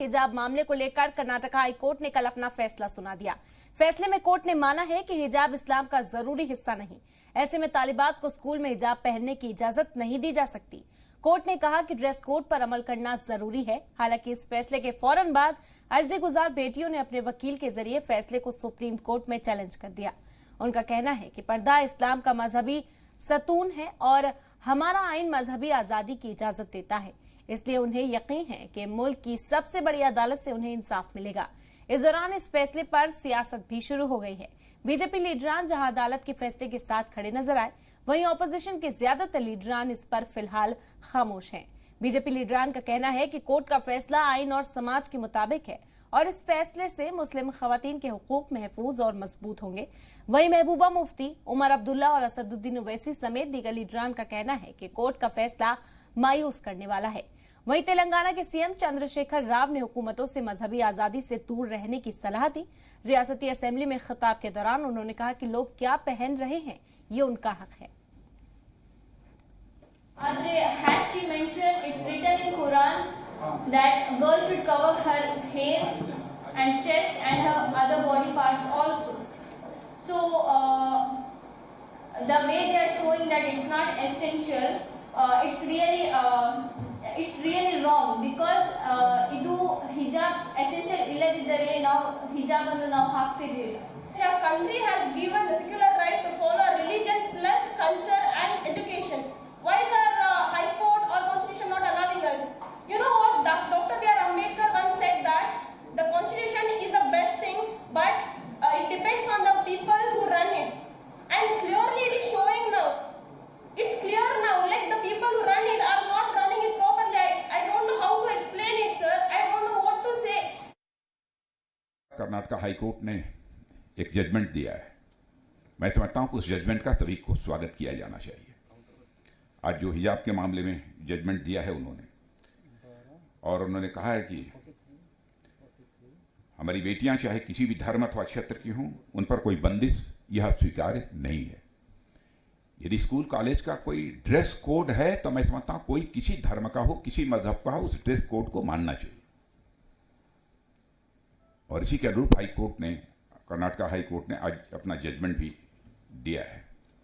हिजाब मामले को लेकर कर्नाटक हाई कोर्ट ने कल अपना फैसला सुना दिया। फैसले में कोर्ट ने माना है कि हिजाब इस्लाम का जरूरी हिस्सा नहीं। ऐसे में तालिबात को स्कूल में हिजाब पहनने की इजाजत नहीं दी जा सकती। कोर्ट ने कहा कि ड्रेस कोड पर अमल करना जरूरी है। हालांकि इस फैसले के फौरन बाद अर्जी गुजार बेटियों ने अपने वकील के जरिए फैसले को सुप्रीम कोर्ट में चैलेंज कर दिया। उनका कहना है कि पर्दा इस्लाम का मजहबी सतून है और हमारा आइन मजहबी आजादी की इजाजत देता है, इसलिए उन्हें यकीन है कि मुल्क की सबसे बड़ी अदालत से उन्हें इंसाफ मिलेगा। इस दौरान इस फैसले पर सियासत भी शुरू हो गई है। बीजेपी लीडरान जहां अदालत के फैसले के साथ खड़े नजर आए, वहीं ऑपोजिशन के ज्यादातर लीडरान इस पर फिलहाल खामोश हैं। बीजेपी लीडरान का कहना है कि कोर्ट का फैसला आइन और समाज के मुताबिक है और इस फैसले से मुस्लिम खवातीन के हुकूक महफूज और मजबूत होंगे। वहीं महबूबा मुफ्ती, उमर अब्दुल्ला और असदुद्दीन ओवैसी समेत दीगर लीडरान का कहना है कि कोर्ट का फैसला मायूस करने वाला है। वहीं तेलंगाना के सीएम चंद्रशेखर राव ने हुकूमतों से मजहबी आजादी से दूर रहने की सलाह दी। रियासती असेंबली में खिताब के दौरान उन्होंने कहा कि लोग क्या पहन रहे हैं, ये उनका हक है। As she mentioned, it's written in Quran that a girl should cover her hair and chest and her other body parts also. So the way they are showing that it's not essential, it's really wrong because idu hijab essential illadiddare now hijab annu now haagtirilla. Our country has given the secular right to follow religion plus culture and education. Why is our High Court or Constitution not allowing us? You know what? Dr. B.R. Ambedkar once said that the Constitution is the best thing, but it depends on the people who run it. And clearly it is showing now. It's clear now, like the people who run it are not running it properly. I don't know how to explain it, sir. I don't know what to say. Karnataka high court ने एक judgement दिया है। मैं समझता हूं कि उस judgement का सभी को स्वागत किया जाना चाहिए। आज जो हिजाब के मामले में जजमेंट दिया है उन्होंने, और उन्होंने कहा है कि हमारी बेटियां चाहे किसी भी धर्म अथवा क्षेत्र की हों, उन पर कोई बंदिश यह स्वीकार्य नहीं है। यदि स्कूल कॉलेज का कोई ड्रेस कोड है तो मैं समझता हूं कोई किसी धर्म का हो, किसी मजहब का हो, उस ड्रेस कोड को मानना चाहिए। और इसी के अनुरूप हाई कोर्ट ने, कर्नाटक हाई कोर्ट ने आज अपना जजमेंट भी दिया है।